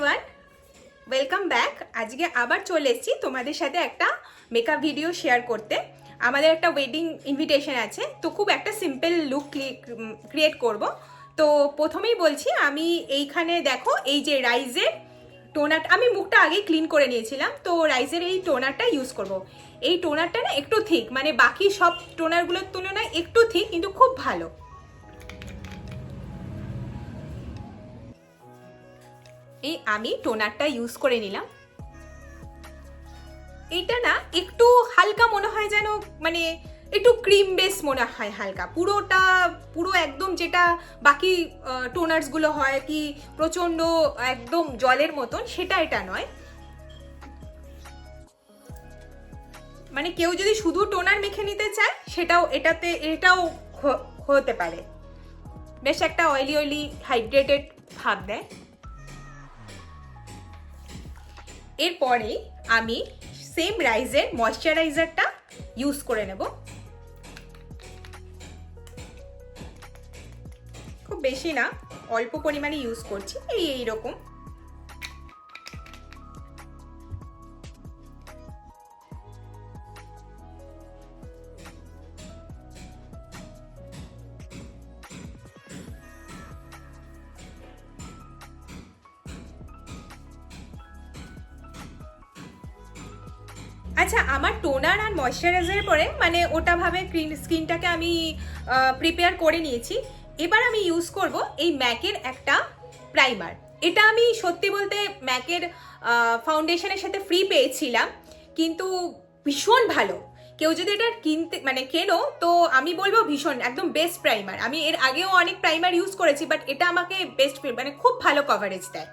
Everyone, welcome back. আজকে আবার চলে এসেছি তোমাদের সাথে একটা মেকআপ ভিডিও শেয়ার করতে। আমাদের একটা ওয়েডিং ইনভিটেশন আছে, তো খুব একটা সিম্পল লুক ক্রিয়েট করব। তো প্রথমেই বলছি, আমি এইখানে দেখো এই যে রাইজের টোনার, আমি মুখটা আগেই ক্লিন করে নিয়েছিলাম, তো রাইজের এই টোনারটা ইউজ করব। এই টোনারটা না একটু থিক, মানে বাকি সব টোনারগুলোর তুলনায় একটু থিক, কিন্তু খুব ভালো। এই আমি টোনারটা ইউজ করে নিলাম। এইটা না একটু হালকা মনে হয়, যেন মানে একটু ক্রিম বেস মনে হয় হালকা। পুরো একদম যেটা বাকি টোনার্সগুলো হয় কি প্রচন্ড একদম জলের মতন, সেটা এটা নয়। মানে কেউ যদি শুধু টোনার মেখে নিতে চায় সেটাও এটাও হতে পারে। বেশ একটা অয়েলি অয়েলি হাইড্রেটেড ভাব দেয়। এরপরেই আমি সেম রাইজের ময়শ্চারাইজারটা ইউজ করে নেব। খুব বেশি না, অল্প পরিমাণে ইউজ করছি, এইরকম। আচ্ছা, আমার টোনার আর ময়শ্চারাইজারের পরে মানে ওটা ভাবে স্কিনটাকে আমি প্রিপেয়ার করে নিয়েছি। এবার আমি ইউজ করব এই ম্যাকের একটা প্রাইমার। এটা আমি সত্যি বলতে ম্যাকের ফাউন্ডেশনের সাথে ফ্রি পেয়েছিলাম, কিন্তু ভীষণ ভালো। কেউ যদি এটা কিনতে মানে কেনো, তো আমি বলবো ভীষণ একদম বেস্ট প্রাইমার। আমি এর আগেও অনেক প্রাইমার ইউজ করেছি, বাট এটা আমাকে বেস্ট, মানে খুব ভালো কভারেজ দেয়।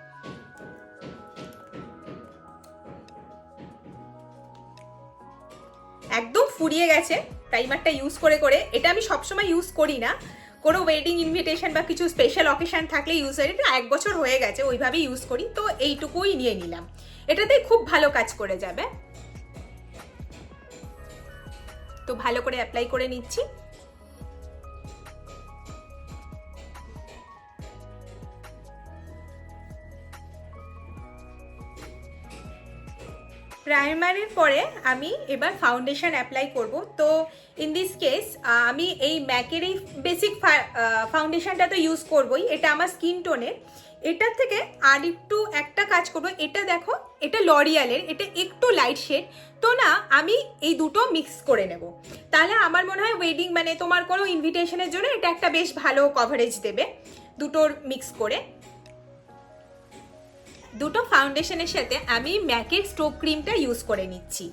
একদম ফুরিয়ে গেছে প্রাইমারটা ইউজ করে করে। এটা আমি সবসময় ইউজ করি না, কোনো ওয়েডিং ইনভিটেশন বা কিছু স্পেশাল অকেশন থাকলে ইউজ করি। এটা 1 বছর হয়ে গেছে ওইভাবেই ইউজ করি, তো এইটুকুই নিয়ে নিলাম। এটাতে খুব ভালো কাজ করে যাবে। তো ভালো করে অ্যাপ্লাই করে নিচ্ছি। প্রাইমারের পরে আমি এবার ফাউন্ডেশন অ্যাপ্লাই করব। তো ইন দিস কেস আমি এই ম্যাকের এই বেসিক ফাউন্ডেশনটা তো ইউজ করবই, এটা আমার স্কিন টোনের। এটার থেকে আর একটু একটা কাজ করব। এটা দেখো, এটা লরিয়ালের, এটা একটু লাইট শেড। তো না, আমি এই দুটো মিক্স করে নেব। তাহলে আমার মনে হয় ওয়েডিং মানে তোমার কোনো ইনভিটেশনের জন্য এটা একটা বেশ ভালো কভারেজ দেবে, দুটোর মিক্স করে। দুটো ফাউন্ডেশনের সাথে আমি ম্যাকের স্ট্রোক ক্রিমটা ইউজ করে নিচ্ছি।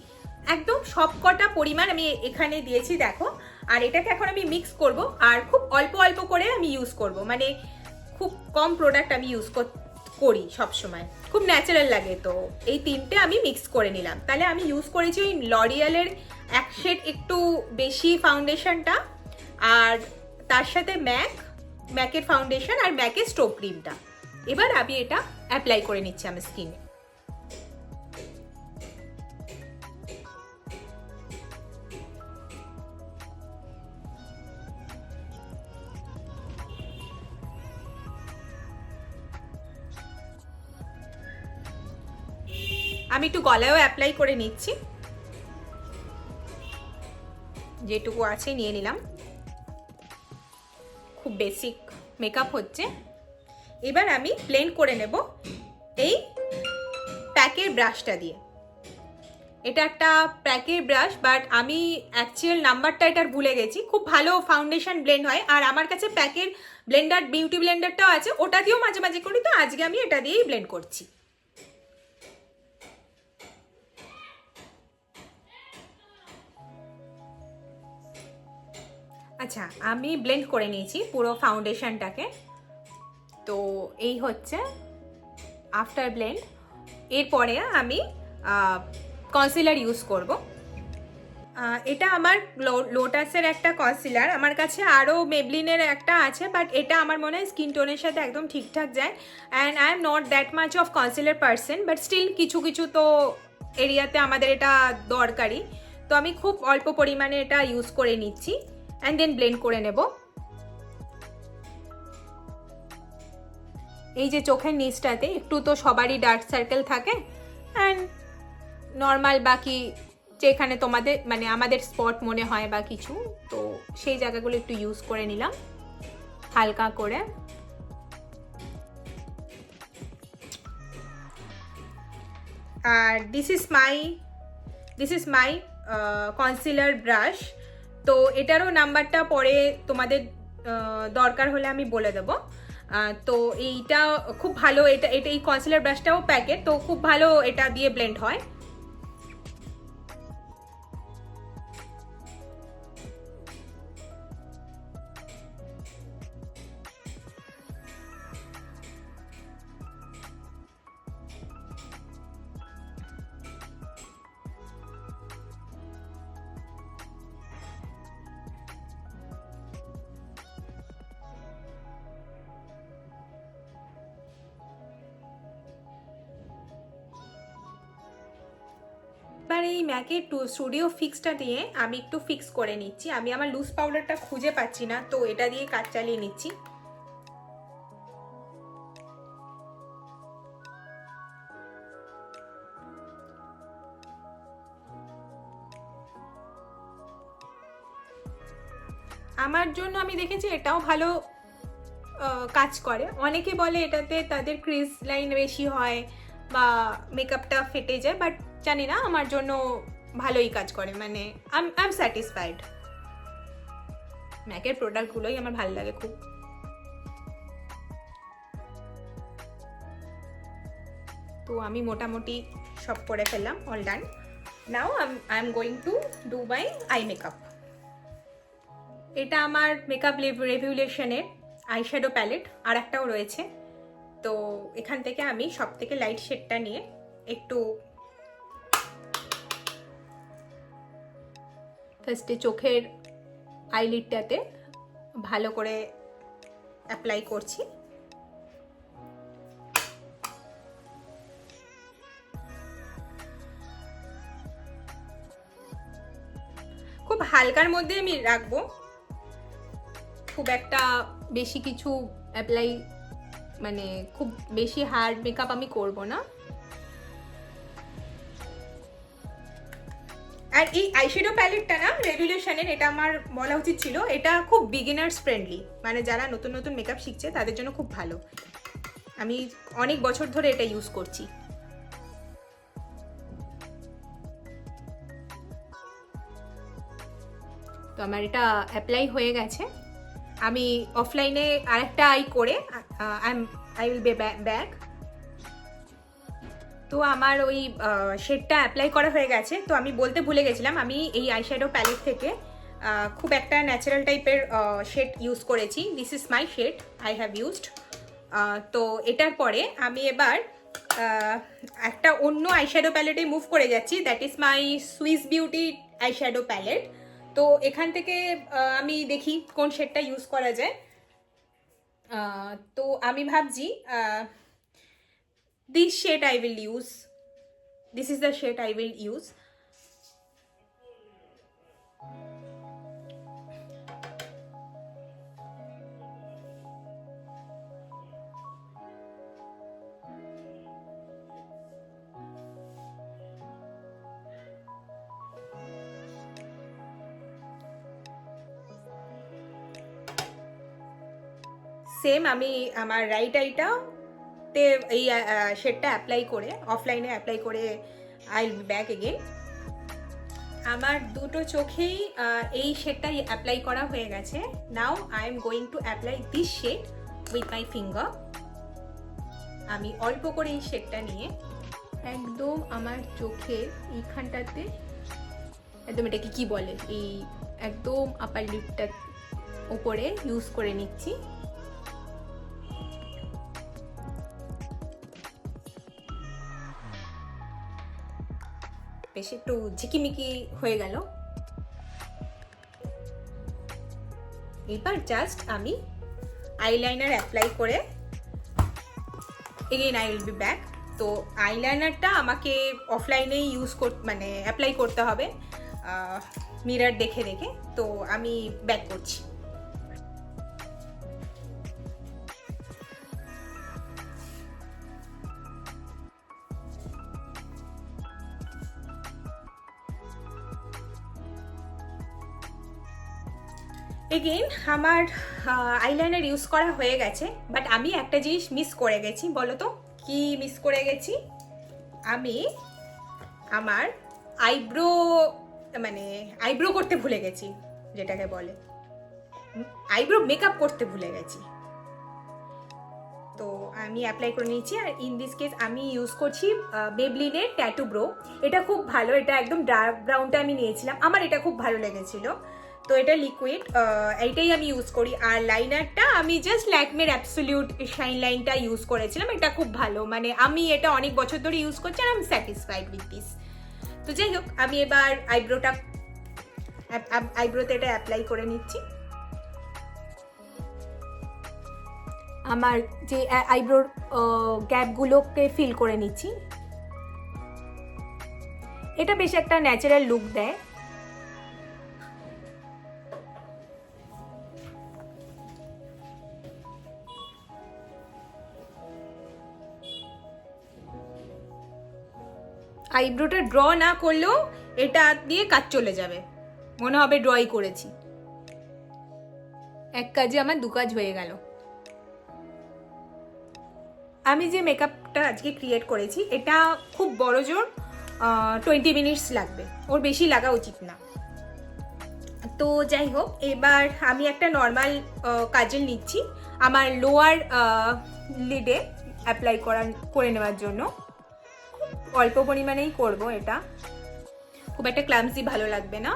একদম সবকটা পরিমাণ আমি এখানে দিয়েছি দেখো। আর এটাকে এখন আমি মিক্স করব, আর খুব অল্প অল্প করে আমি ইউজ করব। মানে খুব কম প্রোডাক্ট আমি ইউজ করি সবসময়, খুব ন্যাচারাল লাগে। তো এই তিনটে আমি মিক্স করে নিলাম। তাহলে আমি ইউজ করেছি ওই লরিয়ালের এক শেড একটু বেশি ফাউন্ডেশনটা, আর তার সাথে ম্যাকের ফাউন্ডেশন আর ম্যাকের স্ট্রোক ক্রিমটা। এবার আমি এটা অ্যাপ্লাই করে নিচ্ছি আমার স্কিনে। আমি একটু গলায়ও অ্যাপ্লাই করে নিচ্ছি, যেটুকু আছে নিয়ে নিলাম। খুব বেসিক মেকআপ হচ্ছে। এবার আমি ব্লেন্ড করে নেব এই প্যাকের ব্রাশটা দিয়ে। এটা একটা প্যাকের ব্রাশ, বাট আমি অ্যাকচুয়াল নাম্বারটা এটার ভুলে গেছি। খুব ভালো ফাউন্ডেশন ব্লেন্ড হয়, আর আমার কাছে প্যাকের ব্লেন্ডার, বিউটি ব্লেন্ডারটাও আছে, ওটা দিয়েও মাঝে মাঝে করি। তো আজকে আমি এটা দিয়েই ব্লেন্ড করছি। আচ্ছা, আমি ব্লেন্ড করে নিয়েছি পুরো ফাউন্ডেশনটাকে। তো এই হচ্ছে আফটার ব্লেন্ড। এরপরে আমি কনসিলার ইউজ করব। এটা আমার লোটাসের একটা কনসিলার। আমার কাছে আরও মেবলিনের একটা আছে, বাট এটা আমার মনে হয় স্কিন টোনের সাথে একদম ঠিকঠাক যায়। And I am not that much of concealer person, but still কিছু কিছু তো এরিয়াতে আমাদের এটা দরকারি। তো আমি খুব অল্প পরিমাণে এটা ইউজ করে নিচ্ছি, অ্যান্ড দেন ব্লেন্ড করে নেব। এই যে চোখের নিচটাতে একটু তো সবারই ডার্ক সার্কেল থাকে, অ্যান্ড নর্মাল বাকি যেখানে তোমাদের মানে আমাদের স্পট মনে হয় বা কিছু, তো সেই জায়গাগুলো একটু ইউজ করে নিলাম হালকা করে। আর this is my concealer brush. তো এটারও নাম্বারটা পরে তোমাদের দরকার হলে আমি বলে দেবো। তো এইটা খুব ভালো, এটা এই কনসিলার ব্রাশটাও প্যাকেট, তো খুব ভালো এটা দিয়ে ব্লেন্ড হয়। এবার এই ম্যাকের স্টুডিও ফিক্সটা দিয়ে আমি একটু ফিক্স করে নিচ্ছি। আমি আমার লুজ পাউডারটা খুঁজে পাচ্ছি না, তো এটা দিয়ে কাজ চালিয়ে নিচ্ছি। আমার জন্য আমি দেখেছি এটাও ভালো কাজ করে। অনেকে বলে এটাতে তাদের ক্রিজ লাইন বেশি হয় বা মেকআপটা ফেটে যায়, বাট জানি না, আমার জন্য ভালোই কাজ করে, মানে আই এম স্যাটিসফাইড। ম্যাকের প্রোডাক্টগুলোই আমার ভালো লাগে খুব। তো আমি মোটামুটি সব করে ফেললাম, all done. Now I am going to do my eye makeup. এটা আমার মেকআপ রেভলিউশনের আইশ্যাডো প্যালেট, আর একটাও রয়েছে। তো এখান থেকে আমি সব থেকে লাইট শেডটা নিয়ে একটু ফার্স্টে চোখের আইলিডটাতে ভালো করে অ্যাপ্লাই করছি। খুব হালকার মধ্যে আমি রাখবো, খুব একটা বেশি কিছু অ্যাপ্লাই মানে খুব বেশি হার্ড মেকআপ আমি করব না। আর এই আইশ্যাডো প্যালেটটা না রেভলিউশনের, এটা আমার বলা উচিত ছিল, এটা খুব বিগিনার্স ফ্রেন্ডলি, মানে যারা নতুন নতুন মেকআপ শিখছে তাদের জন্য খুব ভালো। আমি অনেক বছর ধরে এটা ইউজ করছি। তো আমার এটা অ্যাপ্লাই হয়ে গেছে। আমি অফলাইনে আরেকটা আই করে আই উইল বি ব্যাক। তো আমার ওই শেডটা অ্যাপ্লাই করা হয়ে গেছে। তো আমি বলতে ভুলে গেছিলাম, আমি এই আইশ্যাডো প্যালেট থেকে খুব একটা ন্যাচারাল টাইপের শেড ইউজ করেছি। This is my shade I have used. তো এটার পরে আমি এবার একটা অন্য আইশ্যাডো প্যালেটে মুভ করে যাচ্ছি, that is my Swiss Beauty eyeshadow palette. তো এখান থেকে আমি দেখি কোন শেডটা ইউজ করা যায়। তো আমি ভাবছি this shade I will use. This is the shade I will use. Same আমি আমার রাইট আইটা তে এই শেডটা অ্যাপ্লাই করে অফলাইনে অ্যাপ্লাই করে I will be back again. আমার দুটো চোখেই এই শেডটাই অ্যাপ্লাই করা হয়ে গেছে। Now I am going to apply this shade with my finger. আমি অল্প করে এই শেডটা নিয়ে একদম আমার চোখের এইখানটাতে, একদম এটাকে কি বলে, এই একদম আপার লিপটার উপরে ইউজ করে নিচ্ছি। বেশ একটু ঝিকিমিকি হয়ে গেল। এবার জাস্ট আমি আইলাইনার অ্যাপ্লাই করে again I will be back. তো আইলাইনারটা আমাকে অফলাইনেই ইউজ মানে অ্যাপ্লাই করতে হবে মিরর দেখে দেখে। তো আমি ব্যাক করছি। এগেইন আমার আইলাইনার ইউজ করা হয়ে গেছে, বাট আমি একটা জিনিস মিস করে গেছি। বলো তো কি মিস করে গেছি? আমি আমার আইব্রো আইব্রো করতে ভুলে গেছি, যেটাকে বলে আইব্রো মেকআপ করতে ভুলে গেছি। তো আমি অ্যাপ্লাই করে নিয়েছি। আর ইন দিস কেস আমি ইউজ করছি মেবলিনের ট্যাটু ব্রো। এটা খুব ভালো, এটা একদম ডার্ক ব্রাউনটা আমি নিয়েছিলাম, আমার এটা খুব ভালো লেগেছিল। তো এটা লিকুইড, এইটাই আমি ইউজ করি। আর লাইনারটা আমি জাস্ট ল্যাকমের অ্যাবসলিউট শাইন লাইনটা ইউজ করেছিলাম, এটা খুব ভালো, মানে আমি এটা অনেক বছর ধরে ইউজ করছি আর আমি স্যাটিসফাইড উইথ দিস। তো যাই হোক, আমি এবার আইব্রোতে এটা অ্যাপ্লাই করে নিচ্ছি। আমার যে আইব্রোর গ্যাপগুলোকে ফিল করে নিচ্ছি। এটা বেশ একটা ন্যাচারাল লুক দেয়। আইব্রোটা ড্র না করলেও এটা দিয়ে কাজ চলে যাবে, মনে হবে ড্রই করেছি। এক কাজে আমার দু কাজ হয়ে গেল। আমি যে মেকআপটা আজকে ক্রিয়েট করেছি এটা খুব বড় জোর 20 মিনিটস লাগবে, ওর বেশি লাগা উচিত না। তো যাই হোক, এবার আমি একটা নর্মাল কাজল নিচ্ছি আমার লোয়ার লিডে অ্যাপ্লাই করে নেওয়ার জন্য। অল্প পরিমাণেই করব, এটা খুব একটা ক্লামসি ভালো লাগবে না।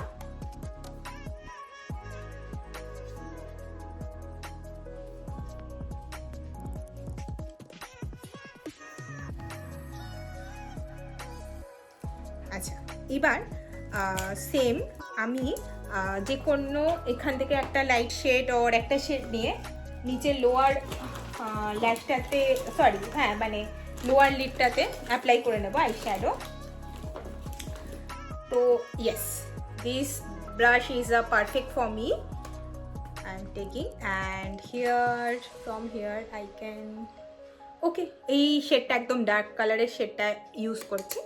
আচ্ছা, এবার সেম আমি যে কোনো এখান থেকে একটা লাইট শেড ওর একটা শেড নিয়ে নিচে লোয়ার ল্যাশটাতে লোয়ার লিডটাতে অ্যাপ্লাই করে নেবো আই শ্যাডো। তো yes, this brush is perfect for me. I am taking and from here I can ওকে, এই শেডটা একদম ডার্ক কালারের শেডটা ইউজ করছি।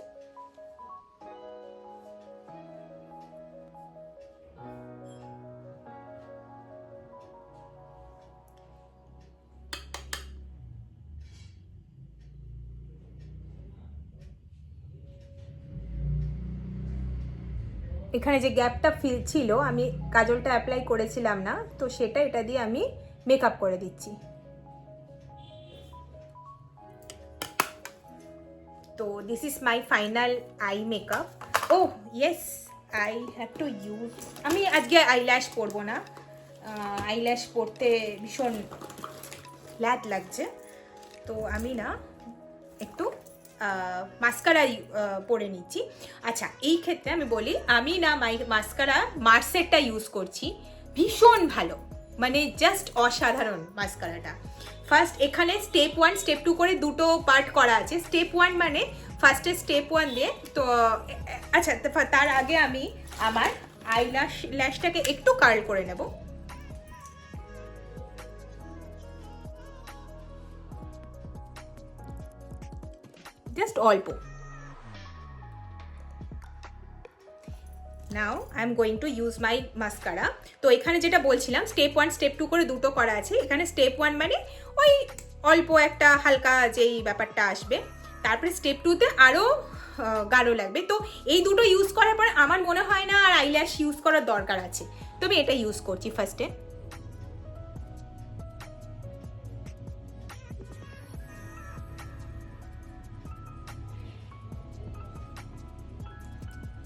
এখানে যে গ্যাপটা ফিল ছিল, আমি কাজলটা অ্যাপ্লাই করেছিলাম না, তো সেটা এটা দিয়ে আমি মেকআপ করে দিচ্ছি। তো this is my final eye makeup. Oh yes, I have to use, আমি আজকে আইল্যাশ পরবো না, আইল্যাশ পরতে ভীষণ ল্যাদ লাগছে, তো আমি না একটু মাস্কারা পরে নিচ্ছি। আচ্ছা, এই ক্ষেত্রে আমি বলি, আমি না মাস্কারা মার্সেরটা ইউজ করছি, ভীষণ ভালো, মানে জাস্ট অসাধারণ মাস্কারাটা। ফার্স্ট এখানে স্টেপ 1 স্টেপ 2 করে দুটো পার্ট করা আছে। স্টেপ 1 মানে ফার্স্টে স্টেপ 1 দিয়ে, তো আচ্ছা তার আগে আমি আমার ল্যাশটাকে একটু কার্ল করে নেব। জাস্ট অল্প। নাও I am going to use my mascara. তো এখানে যেটা বলছিলাম, স্টেপ 1 স্টেপ 2 করে দুটো করা আছে। এখানে স্টেপ 1 মানে ওই অল্প একটা হালকা যেই ব্যাপারটা আসবে, তারপরে স্টেপ 2তে আরও গাঢ় লাগবে। তো এই দুটো ইউজ করার পরে আমার মনে হয় না আর আইল্যাশ ইউজ করার দরকার আছে, তো আমি এটা ইউজ করছি ফার্স্টে।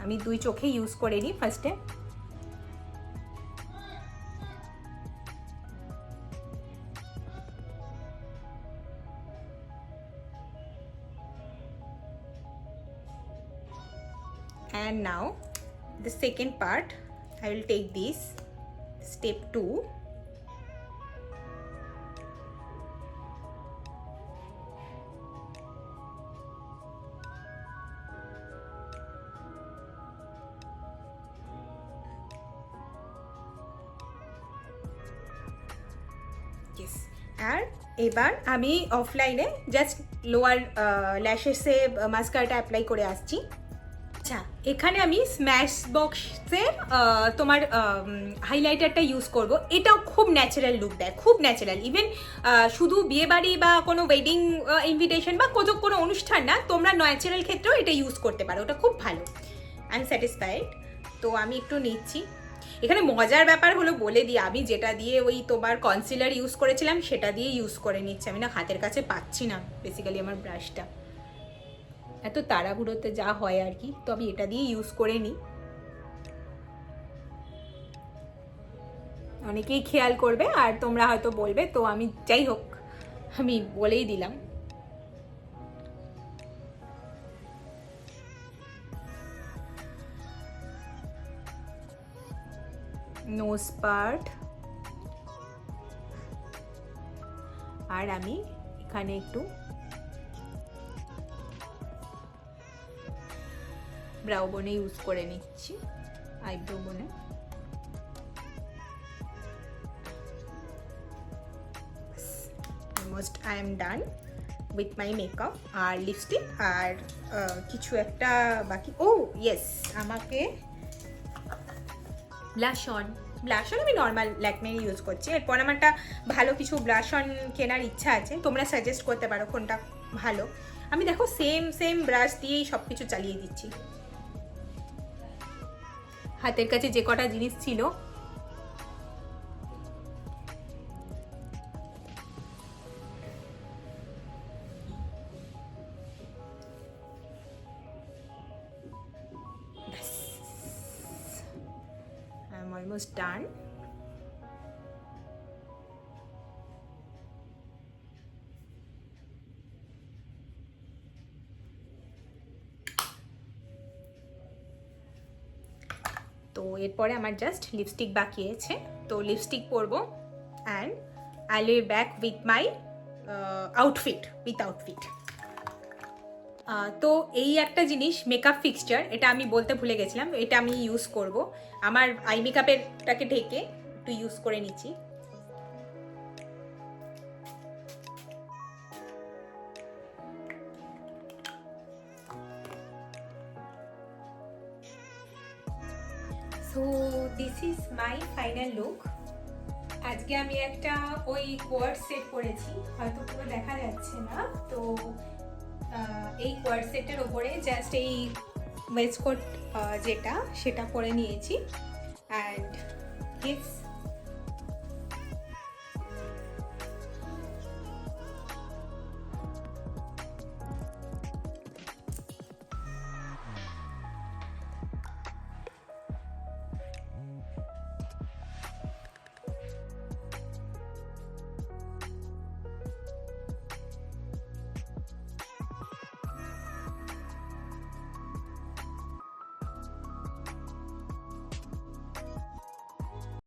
আমি দুই চোখে ইউজ করে নিই ফার্স্টে। And now the second part, I will take this step 2. আর এবার আমি অফলাইনে জাস্ট লোয়ার ল্যাশেসে মাস্কারাটা অ্যাপ্লাই করে আসছি। আচ্ছা, এখানে আমি স্ম্যাশ বক্সের তোমার হাইলাইটারটা ইউজ করব। এটাও খুব ন্যাচারাল লুক দেয়, খুব ন্যাচারাল। ইভেন শুধু বিয়েবাড়ি বা কোনো ওয়েডিং ইনভিটেশন বা কোনো অনুষ্ঠান না, তোমরা ন্যাচারাল ক্ষেত্রেও এটা ইউজ করতে পারো, ওটা খুব ভালো। I am satisfied. তো আমি একটু নিচ্ছি। এখানে মজার ব্যাপার হলো বলে দিই, আমি যেটা দিয়ে ওই তোমার কনসিলার ইউজ করেছিলাম সেটা দিয়ে ইউজ করে নিচ্ছি। আমি না হাতের কাছে পাচ্ছি না বেসিক্যালি আমার ব্রাশটা, এত তাড়াহুড়োতে যা হয় আর কি। তো আমি এটা দিয়ে ইউজ করে নিই। অনেকেই খেয়াল করবে আর তোমরা হয়তো বলবে, তো আমি যাই হোক আমি বলেই দিলাম। নোজ পার্ট, আর আমি এখানে একটু ব্রাউ বোনে ইউজ করে নিচ্ছি, আইব্রো বোনে। Almost I am done with my makeup. আর লিপস্টিক আর কিছু একটা বাকি। ও ইয়েস, আমাকে ব্লাশ অন আমি নর্মাল ল্যাকমে ইউজ করছি। এরপর আমার একটা ভালো কিছু ব্লাশ অন কেনার ইচ্ছা আছে, তোমরা সাজেস্ট করতে পারো কোনটা ভালো। আমি দেখো সেম ব্রাশ দিয়েই সব কিছু চালিয়ে দিচ্ছি। হাতের কাছে যে কটা জিনিস ছিল I'm almost done. তো এরপরে আমার জাস্ট লিপস্টিক বাকি আছে, তো লিপস্টিক পরবো and I will back with my outfit. তো এই একটা জিনিস মেকআপ ফিক্সচার, এটা আমি বলতে ভুলে গেছিলাম, এটা আমি ইউজ করব। আমার আই মেকআপেরটাকে ঢেকে একটু ইউজ করে নিচ্ছি। So this is my final look. আজকে আমি একটা ওই কোয়ার্ড সেট পরেছি, হয়তো পুরো দেখা যাচ্ছে না। তো এই কোয়ার্ড সেটের ওপরে জাস্ট এই ওয়েস্টকোট যেটা সেটা পরে নিয়েছি, অ্যান্ড ইটস